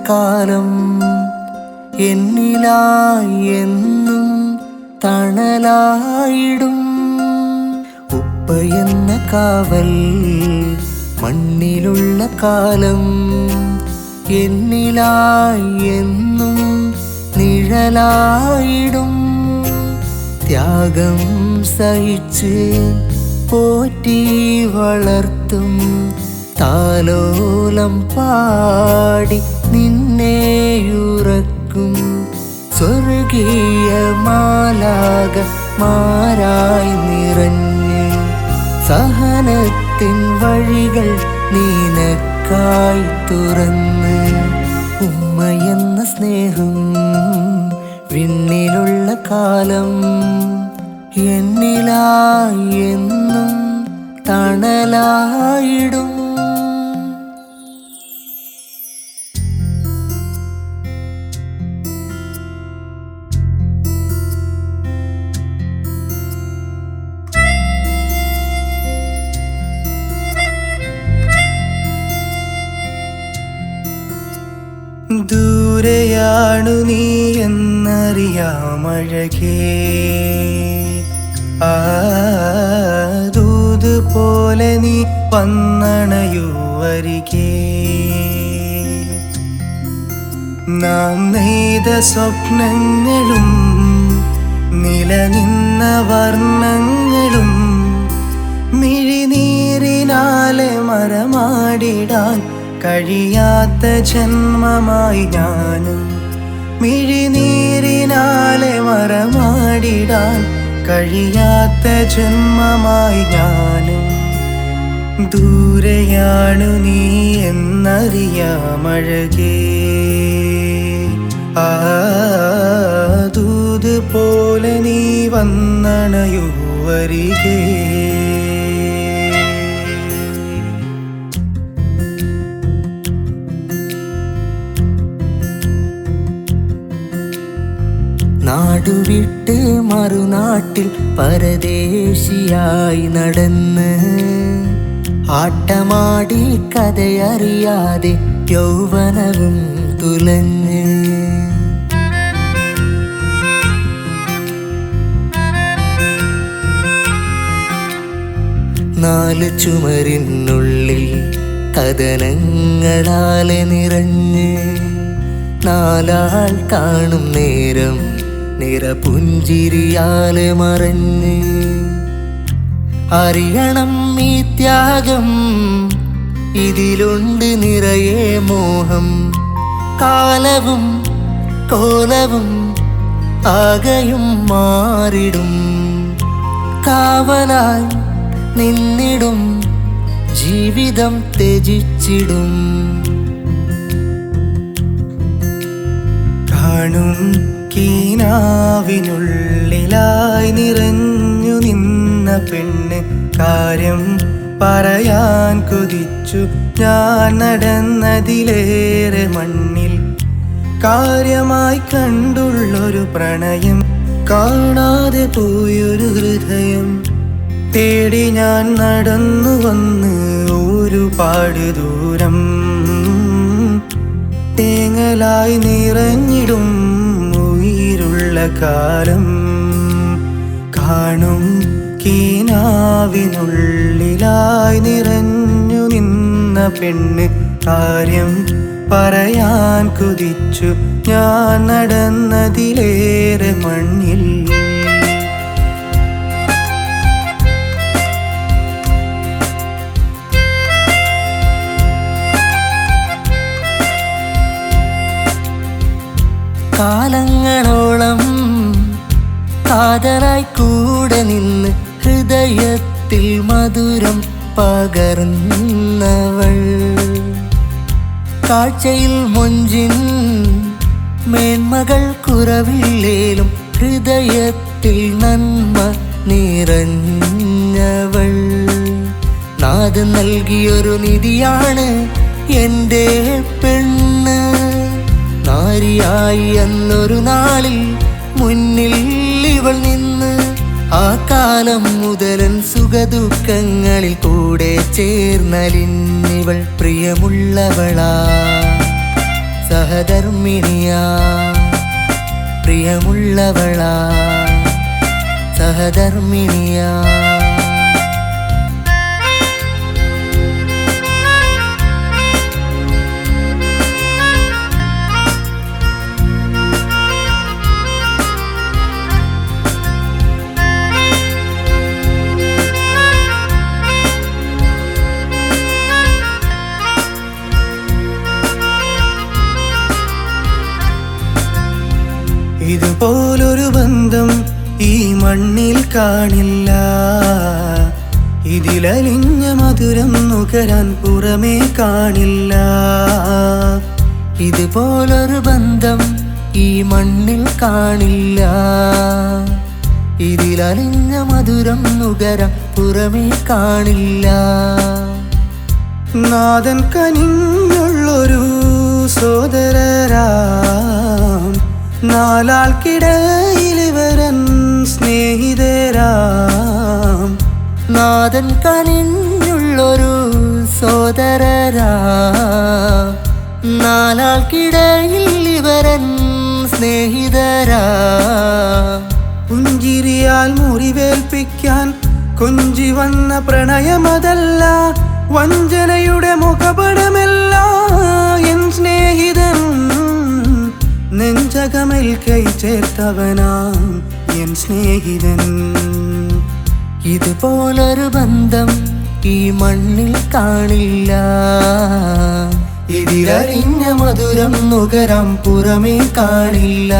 കാലം എന്നിലായി എന്നും തണലായിടും. ഉപ്പയെന്ന കാവൽ മണ്ണിലുള്ള കാലം എന്നിലായി എന്നും നിഴലായിടും. ത്യാഗം സഹിച്ച് പോറ്റി വളർത്തും താലോലം പാടി നിന്നെയുറക്കും. സ്വർഗീയ മാലാകമാരായി നിറഞ്ഞ് സഹനത്തിൻ വഴികൾ നിനക്കായി തുറന്ന്. ഉമ്മയെന്ന സ്നേഹം വിണ്ണിലുള്ള കാലം എന്നിലായി എന്നും തണലായിടും. ദൂരെയാണു നീ എന്നറിയാമഴകേ, ദൂത് പോലെ നീ വന്നണയുവരികേ. നാം നെയ്ത സ്വപ്നങ്ങളും നിലനിന്ന വർണ്ണങ്ങളും മിഴിനീരിനാലെ മരമാടിടാൻ കഴിയാത്ത ജന്മമായി ഞാനും. മിഴിനീരിനാലെ മരമാടിടാൻ കഴിയാത്ത ജന്മമായി ഞാനും. ദൂരെയാണു നീ എന്നറിയാമഴകേ, ദൂത് പോലെ നീ വന്നണയുവരികേ. നാടുവിട്ട് മറുനാട്ടിൽ പരദേശിയായി നടന്ന് ആട്ടമാടി കഥയറിയാതെ യൗവനവും തുലഞ്ഞ്. നാല് ചുമരിനുള്ളിൽ കഥനങ്ങളാലെ നിറഞ്ഞ് നാലാൾ കാണും നേരം നിറപുഞ്ചിരിയാലെ മറഞ്ഞ്. അറിയണം ഈ ത്യാഗം, ഇതിലുണ്ട് നിറയെ മോഹം. കാലവും കോലവും ആകെയും മാറിടും. കാവലായി നിന്നിടും ജീവിതം ത്യജിച്ചിടും. കാണും കീനാവിനുള്ളിലായി നിറഞ്ഞു നിന്ന പെണ്ണ്, കാര്യം പറയാൻ കൊതിച്ചു ഞാൻ നടന്നതിലേറെ മണ്ണിൽ. കാര്യമായി കണ്ടുള്ളൊരു പ്രണയം, കാണാതെ പോയൊരു ഹൃദയം തേടി ഞാൻ നടന്നു വന്ന് ഒരുപാട് ദൂരം. തേങ്ങലായി നിറഞ്ഞിടും ഉயிருള്ള കാലം. കാണും കീനാവിനുള്ളിലായി നിറഞ്ഞു നിന്ന പെണ്ണ്, കാര്യം പറയാൻ കൊതിച്ചു ഞാൻ നടന്നതിലേറെ മണ്ണിൽ. കാലങ്ങളോളം കാതലായി കൂടെ നിന്ന് ഹൃദയത്തിൽ മധുരം പകർന്നവൾ. കാഴ്ചയിൽ മൊഞ്ചിൻ മേന്മകൾ കുറവില്ലേലും ഹൃദയത്തിൽ നന്മ നിറഞ്ഞവൾ. നാഥ് നൽകിയൊരു നിധിയാണ് എൻ്റെ പെണ്ണ്. നാരിയായി അന്നൊരു നാളിൽ മുന്നിൽ ഇവൾ നിന്ന്. ആ കാലം മുതലൻ സുഖദുഃഖങ്ങളിൽ കൂടെ ചേർന്നലിന്നിവൾ പ്രിയമുള്ളവളാ. സഹധർമ്മിണിയാ പ്രിയമുള്ളവളാ സഹധർമ്മിണിയാ. ഇതുപോലൊരു ബന്ധം ഈ മണ്ണിൽ കാണില്ല. ഇതിലലിഞ്ഞ മധുരം നുകരാൻ പുറമേ കാണില്ല. ഇതുപോലൊരു ബന്ധം ഈ മണ്ണിൽ കാണില്ല. ഇതിലലിഞ്ഞ മധുരം നുകരാൻ പുറമേ കാണില്ല. നാഥൻ കനിഞ്ഞുള്ളൊരു സോദരരാം, നാലാൾക്കിടയിലിവരൻ സ്നേഹിതരാം. നാഥൻ കനിഞ്ഞുള്ളൊരു സോദരരാ, നാലാൾക്കിടയിൽ ഇവരൻ സ്നേഹിതരാ. പുഞ്ചിരിയാൽ മുറിവേൽപ്പിക്കാൻ കൊഞ്ചി വന്ന പ്രണയമതല്ല, വഞ്ചനയുടെ മുഖപടമല്ല എൻ സ്നേഹിതൻ. നെഞ്ചകമിൽ കൈ ചേർത്തവനാം എൻ സ്നേഹിതൻ. ഇതുപോലൊരു ബന്ധം ഈ മണ്ണിൽ കാണില്ല. ഇതിലറിഞ്ഞ മധുരം നുകരാൻ പുറമേ കാണില്ല.